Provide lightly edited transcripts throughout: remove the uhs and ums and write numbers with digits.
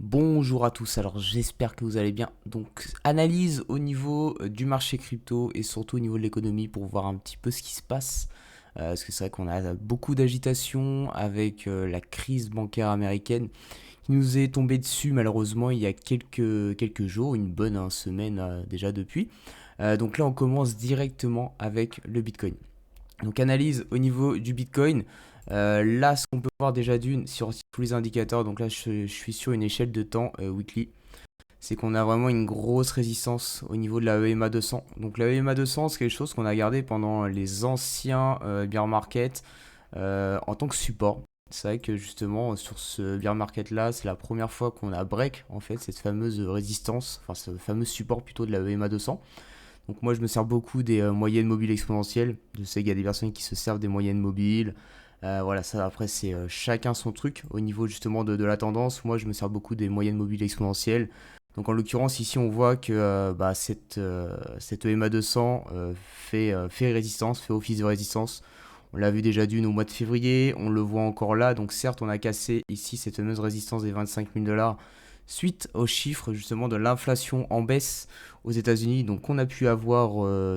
Bonjour à tous, alors j'espère que vous allez bien. Donc analyse au niveau du marché crypto et surtout au niveau de l'économie pour voir un petit peu ce qui se passe. Parce que c'est vrai qu'on a beaucoup d'agitation avec la crise bancaire américaine qui nous est tombée dessus malheureusement il y a quelques jours, une bonne semaine déjà depuis. Donc là on commence directement avec le Bitcoin. Donc analyse au niveau du Bitcoin. Là, ce qu'on peut voir déjà d'une sur tous les indicateurs, donc là je suis sur une échelle de temps weekly, c'est qu'on a vraiment une grosse résistance au niveau de la EMA 200. Donc la EMA 200, c'est quelque chose qu'on a gardé pendant les anciens bear market en tant que support. C'est vrai que justement sur ce bear market là, c'est la première fois qu'on a break en fait cette fameuse résistance, enfin ce fameux support plutôt de la EMA 200. Donc moi je me sers beaucoup des moyennes mobiles exponentielles. Je sais qu'il y a des personnes qui se servent des moyennes mobiles. Voilà, ça après c'est chacun son truc au niveau justement de la tendance. Moi je me sers beaucoup des moyennes mobiles exponentielles. Donc en l'occurrence ici on voit que cette EMA 200 fait résistance, fait office de résistance. On l'a vu déjà d'une au mois de février, on le voit encore là. Donc certes on a cassé ici cette fameuse résistance des 25 000 $ suite aux chiffres justement de l'inflation en baisse aux États-Unis, donc qu'on a pu avoir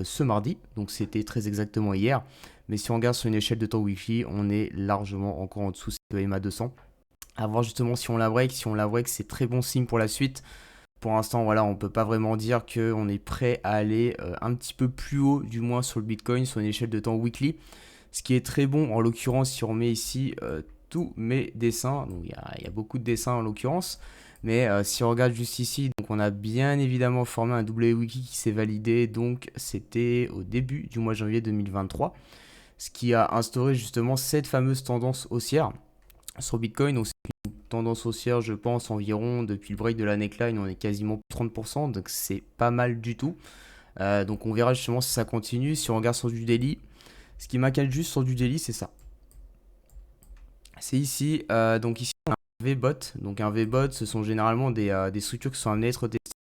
ce mardi, donc c'était très exactement hier. Mais si on regarde sur une échelle de temps weekly, on est largement encore en dessous de EMA 200. À voir justement si on la break, c'est très bon signe pour la suite. Pour l'instant, voilà, on peut pas vraiment dire qu'on est prêt à aller un petit peu plus haut, du moins sur le Bitcoin, sur une échelle de temps weekly. Ce qui est très bon, en l'occurrence, si on met ici tous mes dessins, donc il y a beaucoup de dessins en l'occurrence, mais si on regarde juste ici, donc on a bien évidemment formé un W-Wiki qui s'est validé, donc c'était au début du mois de janvier 2023, ce qui a instauré justement cette fameuse tendance haussière sur Bitcoin. Donc c'est une tendance haussière, je pense, environ depuis le break de la neckline, on est quasiment 30%, donc c'est pas mal du tout. Donc on verra justement si ça continue. Si on regarde sur du daily, ce qui m'inquiète juste sur du daily, c'est ça. C'est ici, donc ici on a un VBot. Donc un VBot, ce sont généralement des structures qui sont amenées à être testées.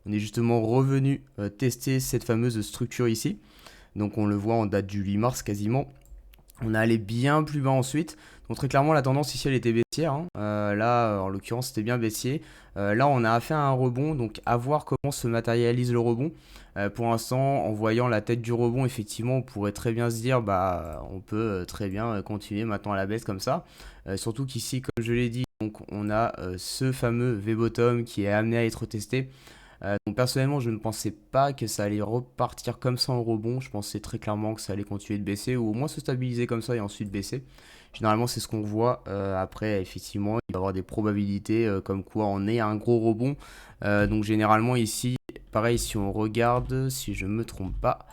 On est justement revenu tester cette fameuse structure ici. Donc on le voit en date du 8 mars quasiment. On est allé bien plus bas ensuite. Donc très clairement la tendance ici elle était baissière, hein. Là en l'occurrence c'était bien baissier. Là on a affaire à un rebond, donc à voir comment se matérialise le rebond. Pour l'instant en voyant la tête du rebond, effectivement on pourrait très bien se dire bah on peut très bien continuer maintenant à la baisse comme ça. Surtout qu'ici comme je l'ai dit, donc on a ce fameux V-bottom qui est amené à être testé. Donc personnellement, je ne pensais pas que ça allait repartir comme ça en rebond. Je pensais très clairement que ça allait continuer de baisser ou au moins se stabiliser comme ça et ensuite baisser. Généralement, c'est ce qu'on voit. Après, effectivement, il va y avoir des probabilités comme quoi on est à un gros rebond. Donc généralement ici, pareil, si on regarde, si je ne me trompe pas,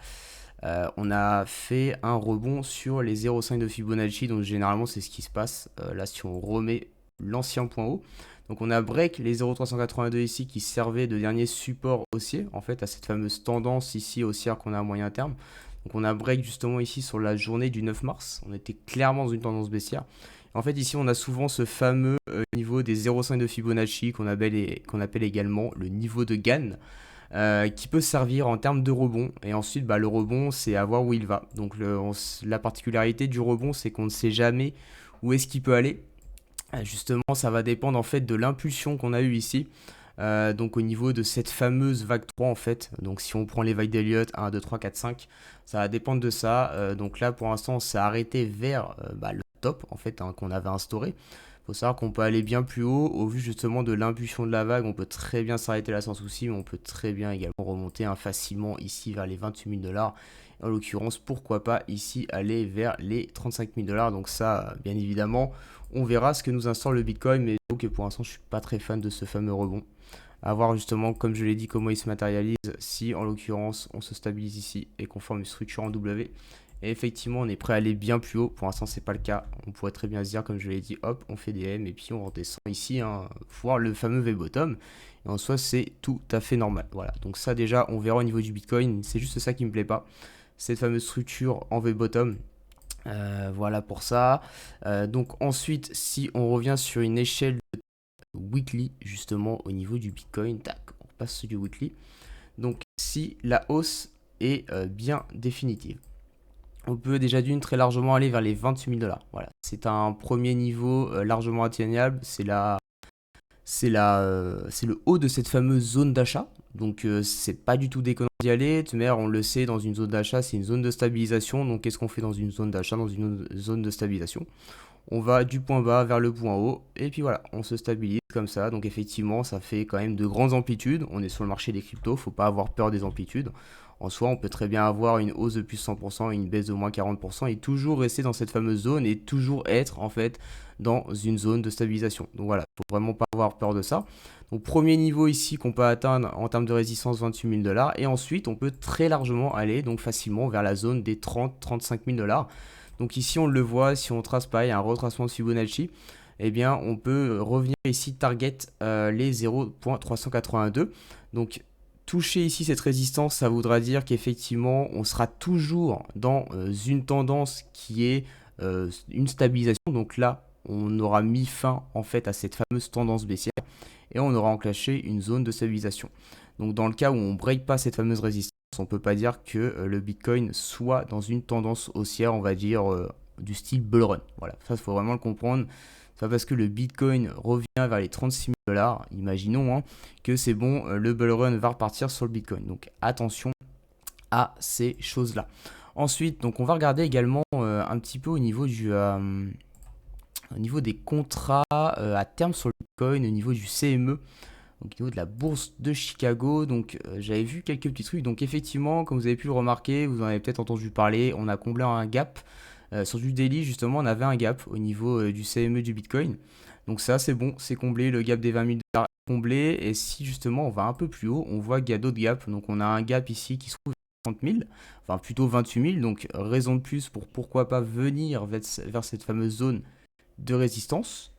on a fait un rebond sur les 0,5 de Fibonacci. Donc généralement, c'est ce qui se passe. Là, si on remet l'ancien point haut. Donc on a break les 0,382 ici qui servaient de dernier support haussier en fait à cette fameuse tendance ici haussière qu'on a à moyen terme. Donc on a break justement ici sur la journée du 9 mars. On était clairement dans une tendance baissière. En fait ici on a souvent ce fameux niveau des 0,5 de Fibonacci qu'on appelle également le niveau de Gann. Qui peut servir en termes de rebond. Et ensuite, bah, le rebond, c'est à voir où il va. Donc la particularité du rebond, c'est qu'on ne sait jamais où est-ce qu'il peut aller. Justement, ça va dépendre en fait de l'impulsion qu'on a eue ici. Donc au niveau de cette fameuse vague 3 en fait. Donc si on prend les vagues d'Elliott 1, 2, 3, 4, 5, ça va dépendre de ça. Donc là pour l'instant on s'est arrêté vers le top en fait, hein, qu'on avait instauré. Il faut savoir qu'on peut aller bien plus haut au vu justement de l'impulsion de la vague. On peut très bien s'arrêter là sans souci, mais on peut très bien également remonter facilement ici vers les 28 000 $. En l'occurrence, pourquoi pas ici aller vers les 35 000 $. Donc ça, bien évidemment, on verra ce que nous instaure le Bitcoin, mais donc pour l'instant, je suis pas très fan de ce fameux rebond. À voir justement, comme je l'ai dit, comment il se matérialise si en l'occurrence on se stabilise ici et qu'on forme une structure en W. Et effectivement, on est prêt à aller bien plus haut. Pour l'instant, c'est pas le cas. On pourrait très bien se dire, comme je l'ai dit, hop, on fait des M et puis on redescend ici, hein, voir le fameux V-bottom. Et en soi, c'est tout à fait normal. Voilà. Donc ça, déjà, on verra au niveau du Bitcoin. C'est juste ça qui me plaît pas. Cette fameuse structure en V-bottom. Voilà pour ça. Donc ensuite, si on revient sur une échelle weekly, justement, au niveau du Bitcoin, tac, on passe sur du weekly. Donc si la hausse est bien définitive, on peut déjà d'une très largement aller vers les 28 000 $. Voilà, c'est un premier niveau largement atteignable. c'est c'est le haut de cette fameuse zone d'achat. Donc c'est pas du tout déconnant d'y aller. De toute manière, on le sait, dans une zone d'achat, c'est une zone de stabilisation. Donc qu'est-ce qu'on fait dans une zone d'achat, dans une zone de stabilisation? On va du point bas vers le point haut, et puis voilà, on se stabilise comme ça. Donc effectivement, ça fait quand même de grandes amplitudes. On est sur le marché des cryptos, faut pas avoir peur des amplitudes. En soi, on peut très bien avoir une hausse de plus 100%, une baisse de moins 40%, et toujours rester dans cette fameuse zone, et toujours être en fait dans une zone de stabilisation. Donc voilà, faut vraiment pas avoir peur de ça. Donc premier niveau ici qu'on peut atteindre en termes de résistance, 28 000 dollars, et ensuite on peut très largement aller donc facilement vers la zone des 30-35 000 dollars. Donc ici on le voit, si on trace pareil un retracement de Fibonacci, eh bien on peut revenir ici target les 0.382. Donc toucher ici cette résistance, ça voudra dire qu'effectivement on sera toujours dans une tendance qui est une stabilisation. Donc là on aura mis fin en fait à cette fameuse tendance baissière et on aura enclenché une zone de stabilisation. Donc dans le cas où on ne break pas cette fameuse résistance, on ne peut pas dire que le Bitcoin soit dans une tendance haussière, on va dire, du style bull run. Voilà, ça il faut vraiment le comprendre. C'est pas parce que le Bitcoin revient vers les 36 000 dollars, imaginons, hein, que c'est bon, le bull run va repartir sur le Bitcoin. Donc attention à ces choses-là. Ensuite, donc on va regarder également un petit peu au niveau des contrats à terme sur le Bitcoin, au niveau du CME. Donc, au niveau de la bourse de Chicago, donc j'avais vu quelques petits trucs. Donc effectivement, comme vous avez pu le remarquer, vous en avez peut-être entendu parler, on a comblé un gap. Sur du daily, justement, on avait un gap au niveau du CME du Bitcoin. Donc ça, c'est bon, c'est comblé, le gap des 20 000 dollars est comblé. Et si justement on va un peu plus haut, on voit qu'il y a d'autres gaps. Donc on a un gap ici qui se trouve à 30 000, enfin plutôt 28 000. Donc raison de plus pour pourquoi pas venir vers cette fameuse zone de résistance.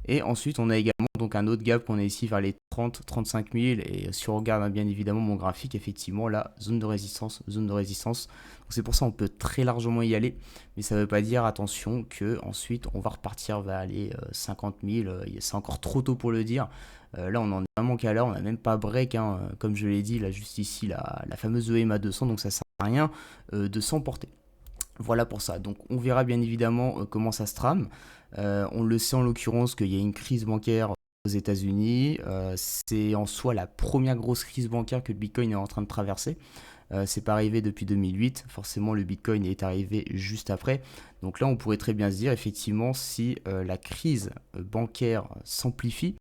Et ensuite, on a également donc un autre gap qu'on est ici vers les 30-35 000. Et si on regarde bien évidemment mon graphique, effectivement, là, zone de résistance, zone de résistance. Donc c'est pour ça qu'on peut très largement y aller. Mais ça ne veut pas dire, attention, que ensuite on va repartir vers les 50 000. C'est encore trop tôt pour le dire. Là, on en est vraiment qu'à l'heure. On n'a même pas break, hein, comme je l'ai dit, là, juste ici, la fameuse EMA 200. Donc ça ne sert à rien de s'emporter. Voilà pour ça. Donc on verra bien évidemment comment ça se trame. On le sait en l'occurrence qu'il y a une crise bancaire aux États-Unis. C'est en soi la première grosse crise bancaire que le Bitcoin est en train de traverser. C'est pas arrivé depuis 2008. Forcément, le Bitcoin est arrivé juste après. Donc là, on pourrait très bien se dire, effectivement, si la crise bancaire s'amplifie,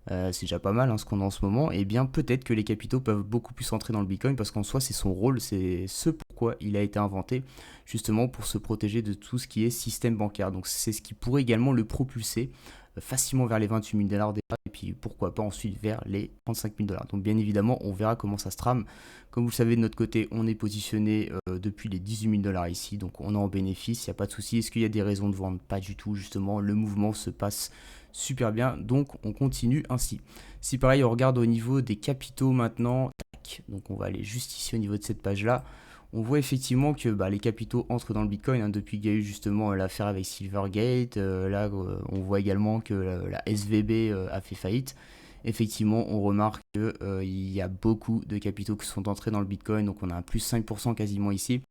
c'est déjà pas mal hein, ce qu'on a en ce moment, et bien peut-être que les capitaux peuvent beaucoup plus entrer dans le Bitcoin parce qu'en soi c'est son rôle, c'est ce pourquoi il a été inventé, justement pour se protéger de tout ce qui est système bancaire. Donc c'est ce qui pourrait également le propulser facilement vers les 28 000 dollars déjà, et puis pourquoi pas ensuite vers les 35 000 dollars. Donc bien évidemment on verra comment ça se trame. Comme vous le savez de notre côté on est positionné depuis les 18 000 dollars ici, donc on est en bénéfice, il n'y a pas de souci. Est-ce qu'il y a des raisons de vendre? Pas du tout, justement le mouvement se passe super bien, donc on continue ainsi. Si pareil on regarde au niveau des capitaux maintenant, tac, donc on va aller juste ici au niveau de cette page là, on voit effectivement que les capitaux entrent dans le Bitcoin hein, depuis qu'il y a eu justement l'affaire avec Silvergate. Là on voit également que la SVB a fait faillite. Effectivement on remarque qu'il y a beaucoup de capitaux qui sont entrés dans le Bitcoin, donc on a un plus 5% quasiment ici.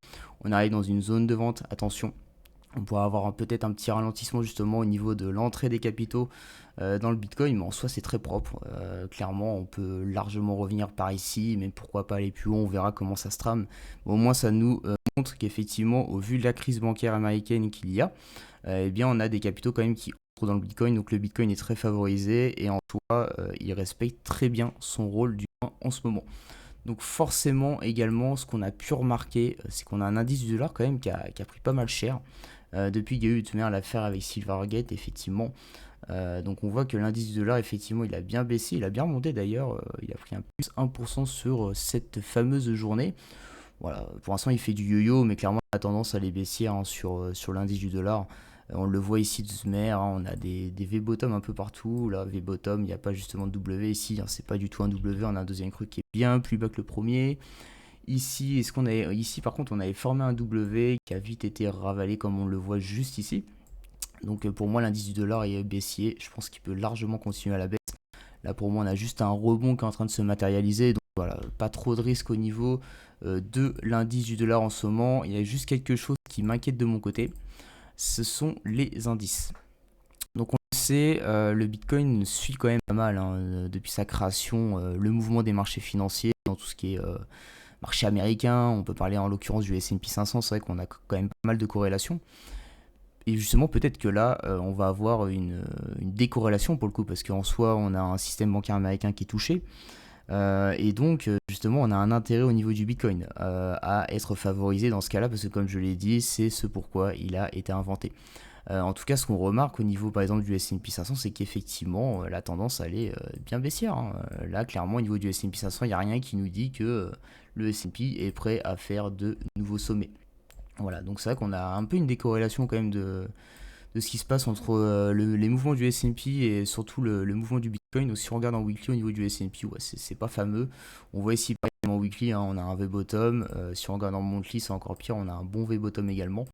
On arrive dans une zone de vente, attention. On pourra avoir peut-être un petit ralentissement justement au niveau de l'entrée des capitaux dans le Bitcoin, mais en soi c'est très propre. Clairement, on peut largement revenir par ici, mais pourquoi pas aller plus haut, on verra comment ça se trame. Mais au moins ça nous montre qu'effectivement, au vu de la crise bancaire américaine qu'il y a, eh bien on a des capitaux quand même qui entrent dans le Bitcoin, donc le Bitcoin est très favorisé et en soi il respecte très bien son rôle du moins en ce moment. Donc forcément également ce qu'on a pu remarquer c'est qu'on a un indice du dollar quand même qui a pris pas mal cher. Depuis qu'il y a eu l'affaire avec Silvergate, effectivement. Donc on voit que l'indice du dollar, effectivement, il a bien baissé, il a bien monté d'ailleurs, il a pris un plus 1% sur cette fameuse journée. Voilà, pour l'instant il fait du yo-yo, mais clairement il a tendance à aller baissière hein, sur l'indice du dollar. On le voit ici de ce mer, hein, on a des V-bottom un peu partout. Là, V-bottom, il n'y a pas justement de W ici, hein, c'est pas du tout un W, on a un deuxième cru qui est bien plus bas que le premier. Ici, ici par contre on avait formé un W qui a vite été ravalé comme on le voit juste ici. Donc pour moi l'indice du dollar est baissier, je pense qu'il peut largement continuer à la baisse. Là pour moi on a juste un rebond qui est en train de se matérialiser, donc voilà, pas trop de risque au niveau de l'indice du dollar en ce moment. Il y a juste quelque chose qui m'inquiète de mon côté, ce sont les indices. Donc on C'est le Bitcoin suit quand même pas mal hein, depuis sa création, le mouvement des marchés financiers dans tout ce qui est marché américain. On peut parler en l'occurrence du S&P 500. C'est vrai qu'on a quand même pas mal de corrélations. Et justement, peut-être que là, on va avoir une décorrélation pour le coup, parce qu'en soi, on a un système bancaire américain qui est touché. Et donc, justement, on a un intérêt au niveau du Bitcoin à être favorisé dans ce cas-là, parce que comme je l'ai dit, c'est ce pourquoi il a été inventé. En tout cas, ce qu'on remarque au niveau, par exemple, du S&P 500, c'est qu'effectivement, la tendance, elle est bien baissière, hein. Là, clairement, au niveau du S&P 500, il n'y a rien qui nous dit que le S&P est prêt à faire de nouveaux sommets. Voilà, donc c'est vrai qu'on a un peu une décorrélation quand même de ce qui se passe entre les mouvements du S&P et surtout le mouvement du Bitcoin. Donc si on regarde en weekly au niveau du S&P, ouais, c'est pas fameux. On voit ici, par exemple, en weekly, hein, on a un V-bottom. Si on regarde en monthly, c'est encore pire, on a un bon V-bottom également.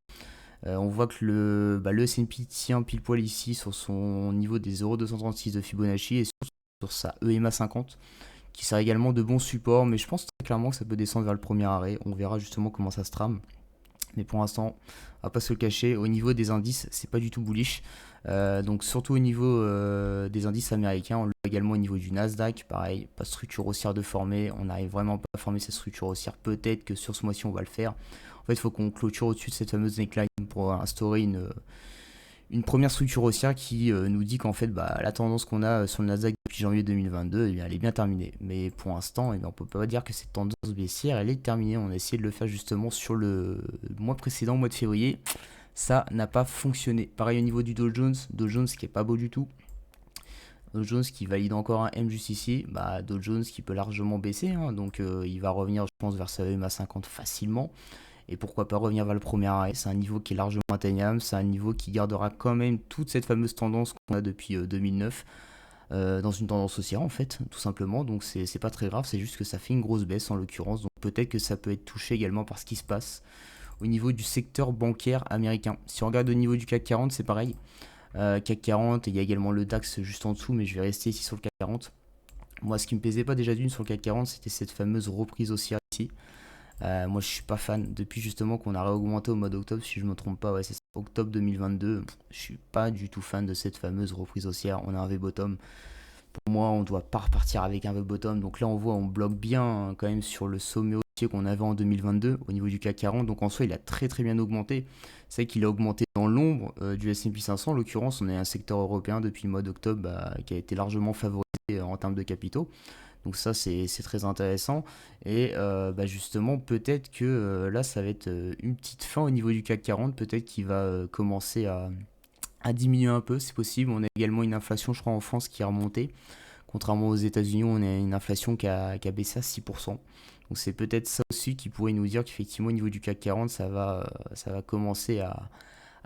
On voit que le S&P tient pile poil ici sur son niveau des 0,236 de Fibonacci et sur sa EMA 50 qui sert également de bon support, mais je pense très clairement que ça peut descendre vers le premier arrêt. On verra justement comment ça se trame. Mais pour l'instant, on va pas se le cacher, au niveau des indices, c'est pas du tout bullish. Donc surtout au niveau des indices américains, on le voit également au niveau du Nasdaq, pareil, pas de structure haussière de former, on n'arrive vraiment pas à former cette structure haussière, peut-être que sur ce mois-ci on va le faire. En fait, il faut qu'on clôture au-dessus de cette fameuse neckline pour instaurer une première structure haussière qui nous dit qu'en fait la tendance qu'on a sur le Nasdaq depuis janvier 2022, eh bien, elle est bien terminée. Mais pour l'instant, eh bien, on peut pas dire que cette tendance baissière elle est terminée. On a essayé de le faire justement sur le mois précédent, mois de février. Ça n'a pas fonctionné. Pareil au niveau du Dow Jones qui est pas beau du tout. Dow Jones qui valide encore un M juste ici, Dow Jones qui peut largement baisser, hein. Donc il va revenir je pense vers sa EMA 50 facilement. Et pourquoi pas revenir vers le premier arrêt. C'est un niveau qui est largement atteignable, c'est un niveau qui gardera quand même toute cette fameuse tendance qu'on a depuis 2009, dans une tendance haussière en fait, tout simplement. Donc c'est pas très grave, c'est juste que ça fait une grosse baisse en l'occurrence. Donc peut-être que ça peut être touché également par ce qui se passe au niveau du secteur bancaire américain. Si on regarde au niveau du CAC 40, c'est pareil. CAC 40, il y a également le DAX juste en dessous, mais je vais rester ici sur le CAC 40. Moi, ce qui me plaisait pas déjà d'une sur le CAC 40, c'était cette fameuse reprise haussière ici. Moi, je suis pas fan. Depuis justement qu'on a réaugmenté au mois d'octobre, si je me trompe pas, ouais, c'est ça, octobre 2022. Je suis pas du tout fan de cette fameuse reprise haussière. On a un V-bottom. Pour moi, on doit pas repartir avec un V-bottom. Donc là, on voit, on bloque bien hein, quand même sur le sommet haussier qu'on avait en 2022 au niveau du CAC 40. Donc en soi, il a très très bien augmenté. C'est vrai qu'il a augmenté dans l'ombre du S&P 500. En l'occurrence, on est un secteur européen depuis le mois d'octobre qui a été largement favorisé en termes de capitaux. Donc ça, c'est très intéressant. Et justement, peut-être que là, ça va être une petite fin au niveau du CAC 40. Peut-être qu'il va commencer à diminuer un peu, c'est possible. On a également une inflation, je crois, en France qui est remontée. Contrairement aux États-Unis, on a une inflation qui a baissé à 6%. Donc c'est peut-être ça aussi qui pourrait nous dire qu'effectivement, au niveau du CAC 40, ça va commencer à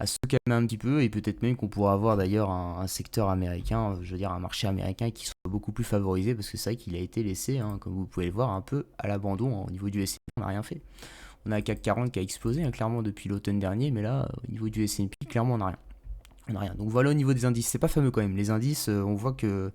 se calmer un petit peu et peut-être même qu'on pourra avoir d'ailleurs un secteur américain, je veux dire un marché américain qui soit beaucoup plus favorisé parce que c'est vrai qu'il a été laissé, hein, comme vous pouvez le voir, un peu à l'abandon hein. Au niveau du S&P, on n'a rien fait. On a un CAC 40 qui a explosé hein, clairement depuis l'automne dernier, mais là, au niveau du S&P, clairement, on n'a rien. On n'a rien. Donc voilà au niveau des indices, c'est pas fameux quand même. Les indices, on voit que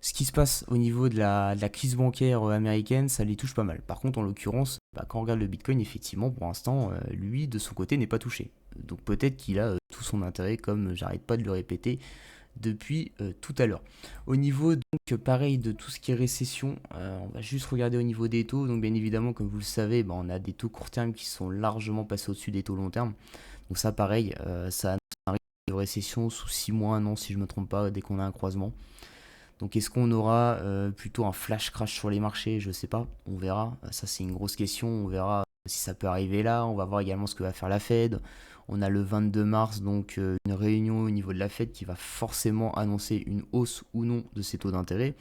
ce qui se passe au niveau de la crise bancaire américaine, ça les touche pas mal. Par contre, en l'occurrence, quand on regarde le Bitcoin, effectivement, pour l'instant, lui, de son côté, n'est pas touché. Donc peut-être qu'il a tout son intérêt, comme j'arrête pas de le répéter depuis tout à l'heure. Au niveau, donc, pareil, de tout ce qui est récession, on va juste regarder au niveau des taux. Donc bien évidemment, comme vous le savez, on a des taux court terme qui sont largement passés au-dessus des taux long terme. Donc ça, pareil, ça annonce un risque de récession sous 6 mois, un an, si je ne me trompe pas, dès qu'on a un croisement. Donc est-ce qu'on aura plutôt un flash crash sur les marchés? Je sais pas, on verra. Ça c'est une grosse question, on verra si ça peut arriver là. On va voir également ce que va faire la Fed. On a le 22 mars donc une réunion au niveau de la Fed qui va forcément annoncer une hausse ou non de ses taux d'intérêt.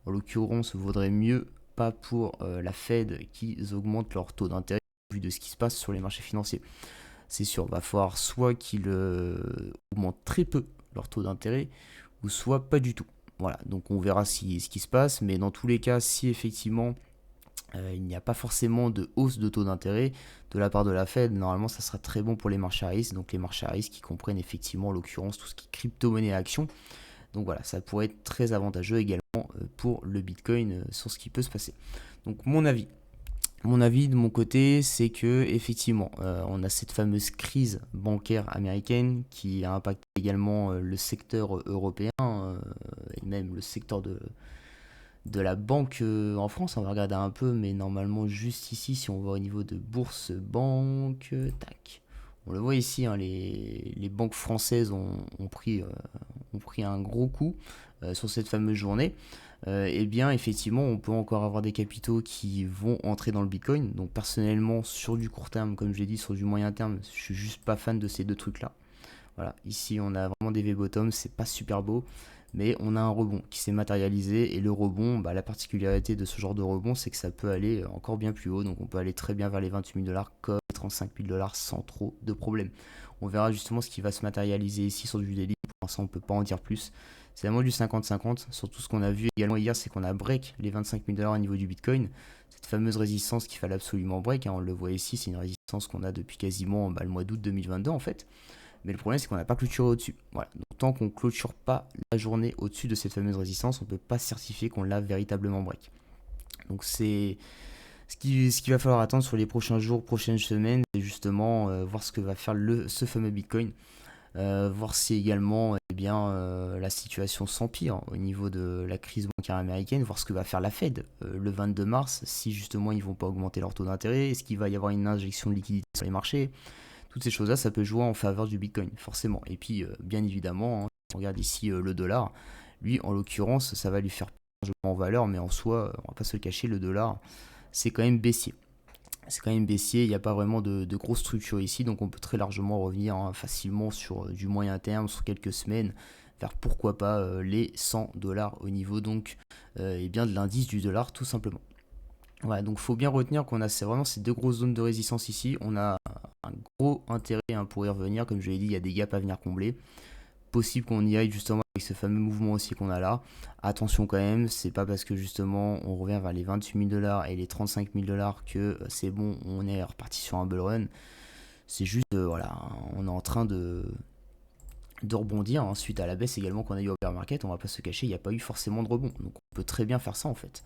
En l'occurrence, il vaudrait mieux pas pour la Fed qu'ils augmentent leur taux d'intérêt vu de ce qui se passe sur les marchés financiers. C'est sûr, il va falloir soit qu'ils augmentent très peu leur taux d'intérêt ou soit pas du tout. Voilà, donc on verra ce qui se passe, mais dans tous les cas, si effectivement il n'y a pas forcément de hausse de taux d'intérêt de la part de la Fed, normalement ça sera très bon pour les marchés à risque, donc les marchés à risque qui comprennent effectivement en l'occurrence tout ce qui est crypto-monnaie et actions. Donc voilà, ça pourrait être très avantageux également pour le Bitcoin sur ce qui peut se passer. Donc mon avis, Mon avis de mon côté, c'est que effectivement, on a cette fameuse crise bancaire américaine qui a impacté également le secteur européen et même le secteur de la banque en France. On va regarder un peu, mais normalement juste ici, si on va au niveau de bourse, banque, tac. On le voit ici, hein, les banques françaises ont pris un gros coup sur cette fameuse journée. Eh bien, effectivement, on peut encore avoir des capitaux qui vont entrer dans le Bitcoin. Donc, personnellement, sur du court terme, comme je l'ai dit, sur du moyen terme, je suis juste pas fan de ces deux trucs-là. Voilà, ici, on a vraiment des V-bottom, c'est pas super beau, mais on a un rebond qui s'est matérialisé. Et le rebond, bah, la particularité de ce genre de rebond, c'est que ça peut aller encore bien plus haut. Donc, on peut aller très bien vers les 28 000 dollars comme les 35 000 dollars sans trop de problème. On verra justement ce qui va se matérialiser ici sur du daily. Pour l'instant, on ne peut pas en dire plus. C'est vraiment du 50-50. Surtout ce qu'on a vu également hier, c'est qu'on a break les 25 000 dollars au niveau du Bitcoin. Cette fameuse résistance qu'il fallait absolument break, hein, on le voit ici, c'est une résistance qu'on a depuis quasiment bah, le mois d'août 2022 en fait. Mais le problème, c'est qu'on n'a pas clôturé au-dessus. Voilà. Donc, tant qu'on ne clôture pas la journée au-dessus de cette fameuse résistance, on ne peut pas certifier qu'on l'a véritablement break. Donc, c'est ce qu'il va falloir attendre sur les prochains jours, prochaines semaines, c'est justement voir ce que va faire ce fameux Bitcoin. Voir si également la situation s'empire au niveau de la crise bancaire américaine, voir ce que va faire la Fed le 22 mars, si justement ils vont pas augmenter leur taux d'intérêt, est-ce qu'il va y avoir une injection de liquidité sur les marchés. Toutes ces choses-là, ça peut jouer en faveur du Bitcoin, forcément. Et puis, bien évidemment, hein, si on regarde ici le dollar, lui, en l'occurrence, ça va lui faire largement en valeur, mais en soi, on va pas se le cacher, le dollar, c'est quand même baissier. C'est quand même baissier, il n'y a pas vraiment de grosse structure ici, donc on peut très largement revenir hein, facilement sur du moyen terme, sur quelques semaines, vers pourquoi pas les 100 dollars au niveau donc bien de l'indice du dollar tout simplement. Voilà, donc il faut bien retenir qu'on a vraiment ces deux grosses zones de résistance ici. On a un gros intérêt hein, pour y revenir. Comme je l'ai dit, il y a des gaps à venir combler. Possible qu'on y aille justement avec ce fameux mouvement aussi qu'on a là. Attention quand même, c'est pas parce que justement on revient vers les 28 000 dollars et les 35 000 dollars que c'est bon, on est reparti sur un bull run. C'est juste, voilà, on est en train de rebondir hein, suite à la baisse également qu'on a eu au bear market. On va pas se cacher, il n'y a pas eu forcément de rebond. Donc on peut très bien faire ça en fait.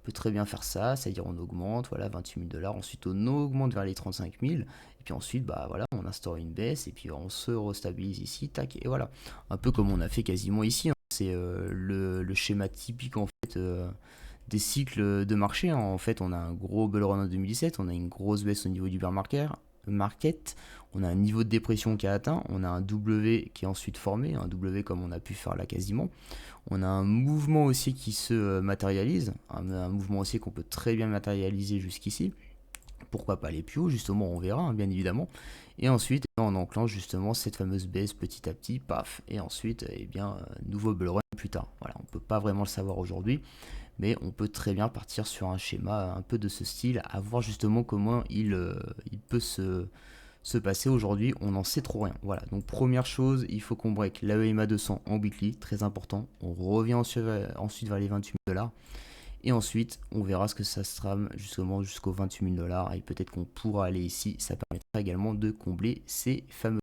On peut très bien faire ça, c'est-à-dire on augmente, voilà, 28 000 dollars, ensuite on augmente vers les 35 000, et puis ensuite, bah voilà, on instaure une baisse, et puis on se restabilise ici, tac, et voilà. Un peu comme on a fait quasiment ici, hein. C'est le schéma typique en fait des cycles de marché, hein. En fait, on a un gros bull run en 2017, on a une grosse baisse au niveau du bear market, on a un niveau de dépression qui a atteint, on a un W qui est ensuite formé, un W comme on a pu faire là quasiment. On a un mouvement aussi qui se matérialise, un mouvement aussi qu'on peut très bien matérialiser jusqu'ici. Pourquoi pas aller plus haut, justement, on verra, hein, bien évidemment. Et ensuite, on enclenche justement cette fameuse baisse petit à petit, paf. Et ensuite, nouveau bull run plus tard. Voilà, on ne peut pas vraiment le savoir aujourd'hui, mais on peut très bien partir sur un schéma un peu de ce style, à voir justement comment il peut se passer aujourd'hui, on n'en sait trop rien. Voilà, donc première chose, il faut qu'on break l'AEMA 200 en weekly, très important. On revient ensuite vers les 28 000 dollars. Et ensuite, on verra ce que ça se trame justement jusqu'aux 28 000 dollars. Et peut-être qu'on pourra aller ici. Ça permettra également de combler ces fameux